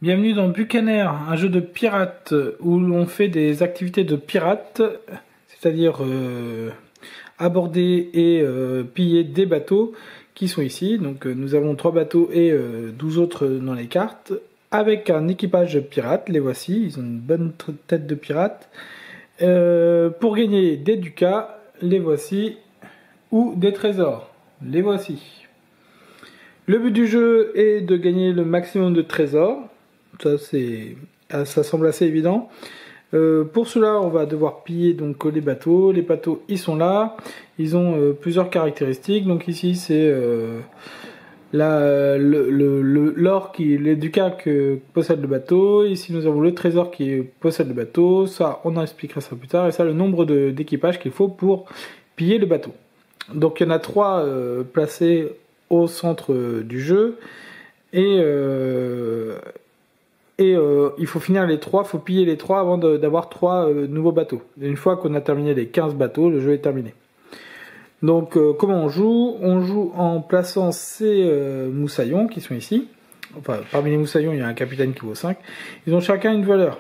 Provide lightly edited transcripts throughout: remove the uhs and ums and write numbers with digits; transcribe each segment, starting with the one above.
Bienvenue dans Buccaneer, un jeu de pirate où l'on fait des activités de pirate, c'est-à-dire aborder et piller des bateaux qui sont ici. Donc nous avons 3 bateaux et 12 autres dans les cartes, avec un équipage pirate, les voici, ils ont une bonne tête de pirate. Pour gagner des ducats, les voici, ou des trésors, les voici. Le but du jeu est de gagner le maximum de trésors. Ça semble assez évident. Pour cela, on va devoir piller donc les bateaux. Les bateaux, ils sont là. Ils ont plusieurs caractéristiques. Donc ici, c'est l'or les ducats que possède le bateau. Ici, nous avons le trésor qui possède le bateau. Ça, on en expliquera ça plus tard. Et ça, le nombre d'équipages qu'il faut pour piller le bateau. Donc il y en a 3 placés au centre du jeu. Et il faut finir les 3, il faut piller les 3 avant d'avoir 3 nouveaux bateaux. Et une fois qu'on a terminé les 15 bateaux, le jeu est terminé. Donc comment on joue? On joue en plaçant ces moussaillons qui sont ici. Enfin, parmi les moussaillons, il y a un capitaine qui vaut 5. Ils ont chacun une valeur.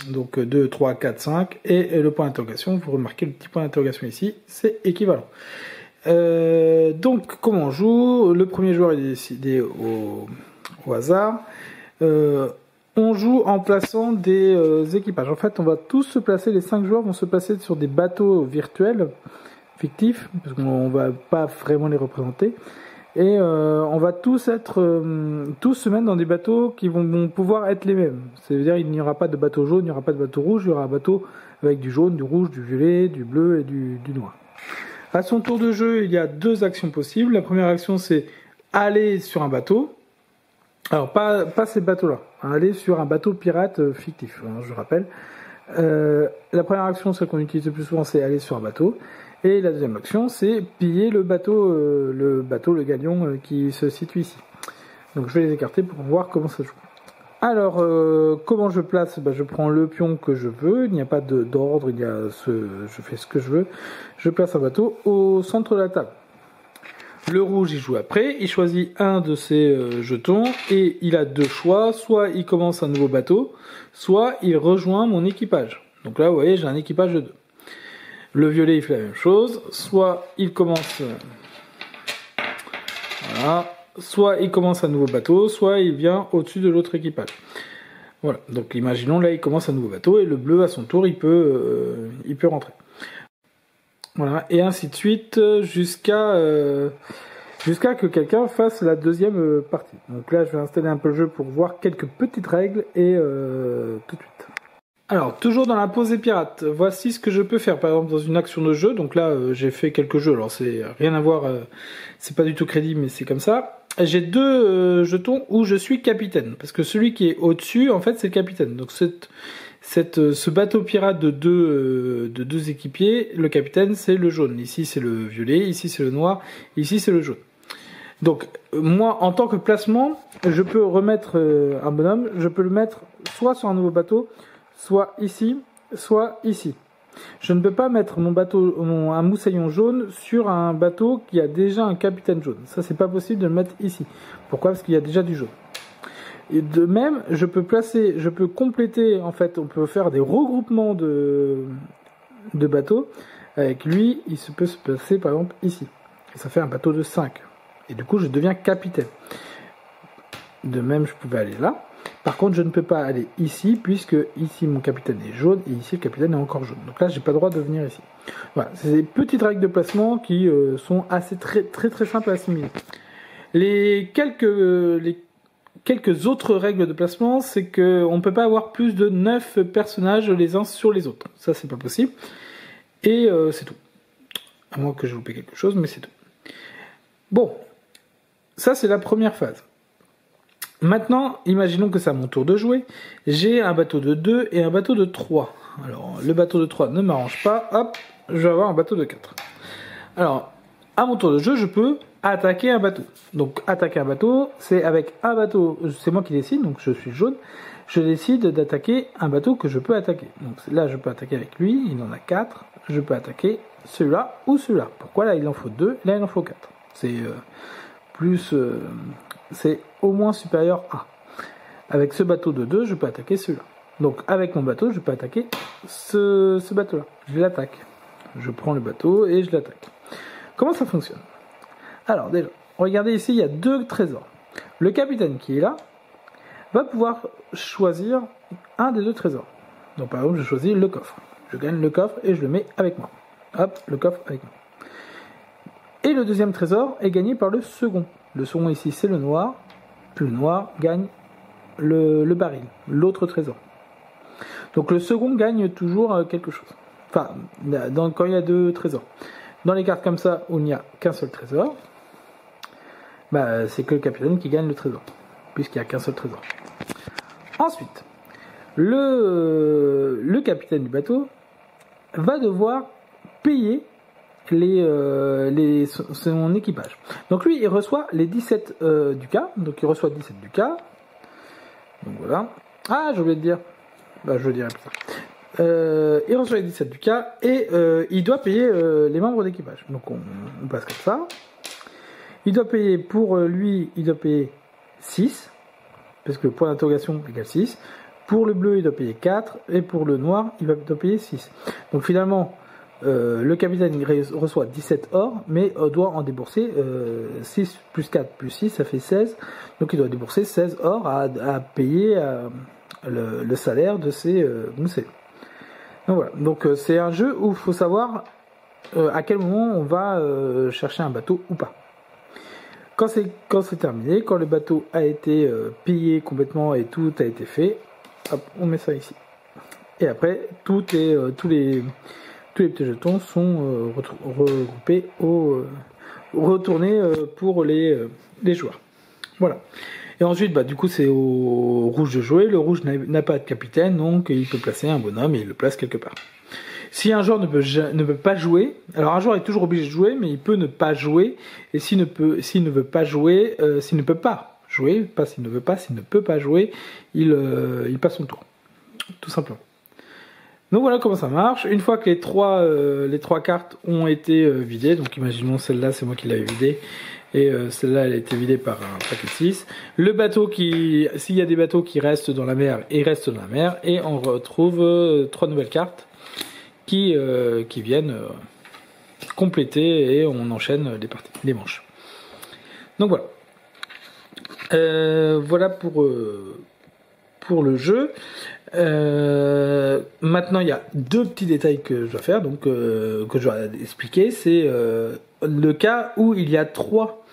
Donc 2, 3, 4, 5. Et le point d'interrogation, vous remarquez le petit point d'interrogation ici, c'est équivalent. Donc comment on joue? Le premier joueur est décidé au hasard. On joue en plaçant des équipages. En fait, on va tous se placer, les 5 joueurs vont se placer sur des bateaux virtuels, fictifs, parce qu'on va pas vraiment les représenter. Et on va tous se mettre dans des bateaux qui vont pouvoir être les mêmes. C'est-à-dire il n'y aura pas de bateau jaune, il n'y aura pas de bateau rouge, il y aura un bateau avec du jaune, du rouge, du violet, du bleu et du noir. À son tour de jeu, il y a 2 actions possibles. La première action, c'est aller sur un bateau. Alors, pas ces bateaux-là. Aller sur un bateau pirate fictif, hein, je rappelle. La première action, celle qu'on utilise le plus souvent, c'est aller sur un bateau. Et la deuxième action, c'est piller le galion qui se situe ici. Donc, je vais les écarter pour voir comment ça joue. Alors, comment je place? Je prends le pion que je veux. Il n'y a pas d'ordre, je fais ce que je veux. Je place un bateau au centre de la table. Le rouge, il joue après, il choisit un de ses jetons et il a 2 choix. Soit il commence un nouveau bateau, soit il rejoint mon équipage. Donc là, vous voyez, j'ai un équipage de 2. Le violet, il fait la même chose. Soit il commence... Voilà. Soit il commence un nouveau bateau, soit il vient au-dessus de l'autre équipage. Voilà, donc imaginons là, il commence un nouveau bateau et le bleu, à son tour, il peut rentrer. Voilà, et ainsi de suite jusqu'à que quelqu'un fasse la deuxième partie. Donc là, je vais installer un peu le jeu pour voir quelques petites règles et tout de suite. Alors, toujours dans la pause des pirates, voici ce que je peux faire, par exemple, dans une action de jeu. Donc là, j'ai fait quelques jeux, alors c'est rien à voir, c'est pas du tout crédible, mais c'est comme ça. J'ai 2 jetons où je suis capitaine, parce que celui qui est au-dessus, en fait, c'est le capitaine. Donc ce bateau pirate de deux équipiers, le capitaine c'est le jaune. Ici c'est le violet, ici c'est le noir, ici c'est le jaune. Donc moi en tant que placement, je peux remettre un bonhomme, je peux le mettre soit sur un nouveau bateau, soit ici, soit ici. Je ne peux pas mettre un moussaillon jaune sur un bateau qui a déjà un capitaine jaune. Ça c'est pas possible de le mettre ici. Pourquoi? Parce qu'il y a déjà du jaune. Et de même, je peux compléter, en fait, on peut faire des regroupements de bateaux. Avec lui, peut se placer, par exemple, ici. Et ça fait un bateau de 5. Et du coup, je deviens capitaine. De même, je pouvais aller là. Par contre, je ne peux pas aller ici, puisque ici, mon capitaine est jaune, et ici, le capitaine est encore jaune. Donc là, j'ai pas le droit de venir ici. Voilà, c'est des petites règles de placement qui sont assez très simples à assimiler. Quelques autres règles de placement, c'est qu'on ne peut pas avoir plus de 9 personnages les uns sur les autres. Ça, c'est pas possible. Et c'est tout. À moins que je loupé quelque chose, mais c'est tout. Bon, ça c'est la première phase. Maintenant, imaginons que c'est à mon tour de jouer. J'ai un bateau de 2 et un bateau de 3. Alors, le bateau de 3 ne m'arrange pas. Hop, je vais avoir un bateau de 4. Alors, à mon tour de jeu, je peux attaquer un bateau. Donc attaquer un bateau, c'est avec un bateau, c'est moi qui décide, donc je suis jaune, je décide d'attaquer un bateau que je peux attaquer. Donc là je peux attaquer avec lui, il en a 4, je peux attaquer celui-là ou celui-là. Pourquoi là il en faut 2, là il en faut 4. C'est c'est au moins supérieur à. Avec ce bateau de 2, je peux attaquer celui-là. Donc avec mon bateau, je peux attaquer ce bateau-là. Je l'attaque. Je prends le bateau et je l'attaque. Comment ça fonctionne? Alors déjà, regardez ici, il y a 2 trésors. Le capitaine qui est là va pouvoir choisir un des 2 trésors. Donc par exemple, je choisis le coffre. Je gagne le coffre et je le mets avec moi. Hop, le coffre avec moi. Et le deuxième trésor est gagné par le second. Le second ici, c'est le noir. Le noir gagne le baril, l'autre trésor. Donc le second gagne toujours quelque chose. Enfin, quand il y a 2 trésors. Dans les cartes comme ça, où il n'y a qu'un seul trésor, bah, c'est que le capitaine qui gagne le trésor, puisqu'il n'y a qu'un seul trésor. Ensuite, le capitaine du bateau va devoir payer son équipage. Donc lui, il reçoit les 17 ducats. Donc il reçoit 17 ducats. Donc voilà. Ah, j'ai oublié de dire. Bah, je le dirai plus tard. Il reçoit les 17 ducats et il doit payer les membres d'équipage. Donc on passe comme ça. Il doit payer pour lui, il doit payer 6, parce que le point d'interrogation égale 6. Pour le bleu, il doit payer 4, et pour le noir, il doit payer 6. Donc finalement, le capitaine reçoit 17 or, mais doit en débourser 6 plus 4 plus 6, ça fait 16. Donc il doit débourser 16 or à payer le salaire de ses moussets. Donc voilà, donc c'est un jeu où il faut savoir à quel moment on va chercher un bateau ou pas. Quand c'est terminé, quand le bateau a été pillé complètement et tout a été fait, hop, on met ça ici. Et après, tous les petits jetons sont regroupés retournés pour les joueurs. Voilà. Et ensuite, bah, du coup, c'est au rouge de jouer. Le rouge n'a pas de capitaine, donc il peut placer un bonhomme et il le place quelque part. Si un joueur ne peut pas jouer, alors un joueur est toujours obligé de jouer, mais il peut ne pas jouer. Et s'il ne peut pas jouer, s'il ne peut pas jouer, pas s'il ne veut pas, s'il ne peut pas jouer, il passe son tour, tout simplement. Donc voilà comment ça marche. Une fois que les trois cartes ont été vidées, donc imaginons celle-là, c'est moi qui l'avais vidée, et celle-là, elle a été vidée par un paquet de 6. Le bateau s'il y a des bateaux qui restent dans la mer, ils restent dans la mer, et on retrouve 3 nouvelles cartes qui viennent compléter, et on enchaîne les manches. Donc voilà. Voilà pour le jeu. Maintenant, il y a 2 petits détails que je dois faire, donc que je dois expliquer. C'est le cas où il y a 3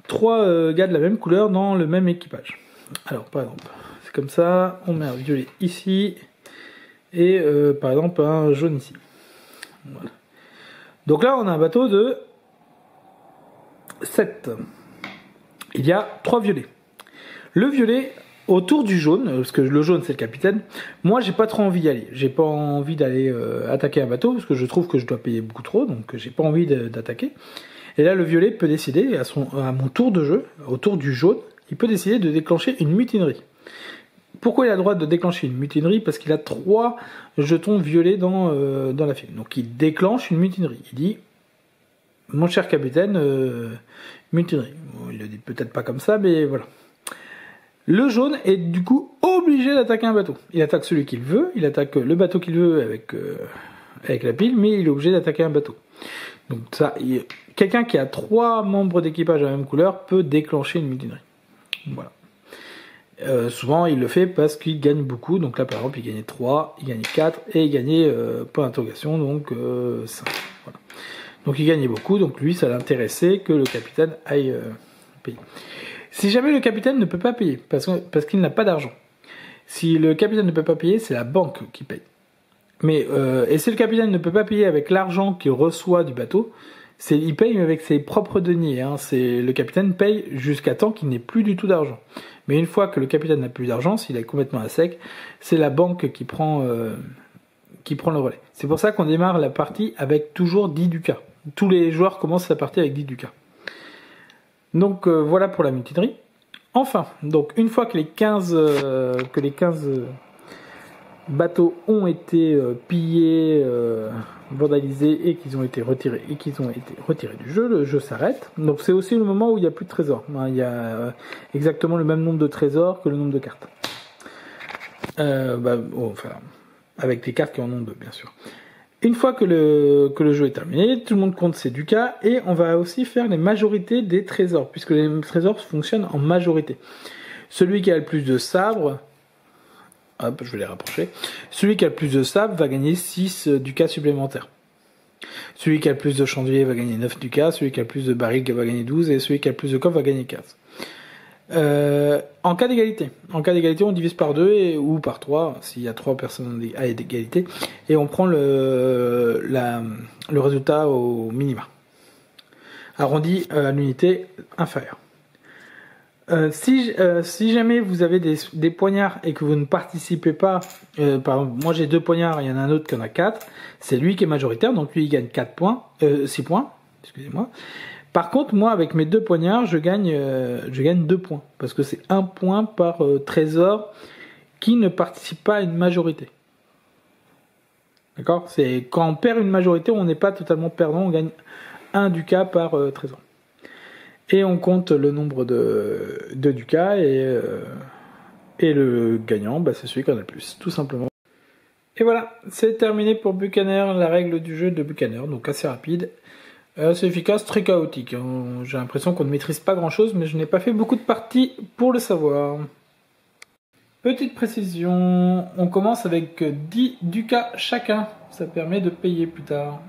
gars de la même couleur dans le même équipage. Alors, par exemple, c'est comme ça. On met un violet ici et par exemple un jaune ici. Voilà. Donc là, on a un bateau de 7. Il y a 3 violets. Le violet autour du jaune, parce que le jaune c'est le capitaine, moi j'ai pas trop envie d'y aller. J'ai pas envie d'aller attaquer un bateau, parce que je trouve que je dois payer beaucoup trop, donc j'ai pas envie d'attaquer. Et là le violet peut décider, à mon tour de jeu, autour du jaune, il peut décider de déclencher une mutinerie. Pourquoi il a le droit de déclencher une mutinerie? Parce qu'il a 3 jetons violets dans la file. Donc il déclenche une mutinerie. Il dit, mon cher capitaine, mutinerie. Bon, il le dit peut-être pas comme ça, mais voilà. Le jaune est du coup obligé d'attaquer un bateau. Il attaque celui qu'il veut, il attaque le bateau qu'il veut avec la pile, mais il est obligé d'attaquer un bateau. Donc ça, quelqu'un qui a 3 membres d'équipage de la même couleur peut déclencher une mutinerie. Voilà. Souvent il le fait parce qu'il gagne beaucoup. Donc là par exemple il gagnait 3, il gagnait 4 et il gagnait point d'interrogation, donc 5. Voilà. Donc il gagnait beaucoup, donc lui ça l'intéressait que le capitaine aille payer. Si jamais le capitaine ne peut pas payer, parce qu'il n'a pas d'argent. Si le capitaine ne peut pas payer, c'est la banque qui paye. Et si le capitaine ne peut pas payer avec l'argent qu'il reçoit du bateau, il paye avec ses propres deniers. Hein. Le capitaine paye jusqu'à temps qu'il n'ait plus du tout d'argent. Mais une fois que le capitaine n'a plus d'argent, s'il est complètement à sec, c'est la banque qui prend le relais. C'est pour ça qu'on démarre la partie avec toujours 10 ducats. Tous les joueurs commencent la partie avec 10 ducats. Donc voilà pour la mutinerie. Enfin, donc une fois que les 15 bateaux ont été pillés vandalisés et qu'ils ont été retirés du jeu, le jeu s'arrête. Donc c'est aussi le moment où il n'y a plus de trésors. Il y a exactement le même nombre de trésors que le nombre de cartes. Enfin, avec les cartes qui en ont 2, bien sûr. Une fois que le jeu est terminé, tout le monde compte ses ducats et on va aussi faire les majorités des trésors, puisque les trésors fonctionnent en majorité. Celui qui a le plus de sabres, hop, je vais les rapprocher. Celui qui a le plus de sabres va gagner 6 ducats supplémentaires. Celui qui a le plus de chandeliers va gagner 9 ducats, celui qui a le plus de barils va gagner 12 et celui qui a le plus de coffres va gagner 15. En cas d'égalité, on divise par 2 ou par 3 s'il y a 3 personnes à égalité et on prend le résultat au minima, arrondi à l'unité inférieure. Si jamais vous avez des poignards et que vous ne participez pas, par exemple, moi j'ai 2 poignards, il y en a un autre qui en a 4, c'est lui qui est majoritaire, donc lui il gagne 6 points, excusez-moi. Par contre, moi, avec mes 2 poignards, je gagne 2 points. Parce que c'est 1 point par trésor qui ne participe pas à une majorité. D'accord ? C'est quand on perd une majorité, on n'est pas totalement perdant, on gagne 1 ducat par trésor. Et on compte le nombre de ducats et le gagnant, c'est celui qui en a le plus, tout simplement. Et voilà, c'est terminé pour Buccaneer, la règle du jeu de Buccaneer, donc assez rapide. C'est efficace, très chaotique. J'ai l'impression qu'on ne maîtrise pas grand chose, mais je n'ai pas fait beaucoup de parties pour le savoir. Petite précision, on commence avec 10 ducats chacun. Ça permet de payer plus tard.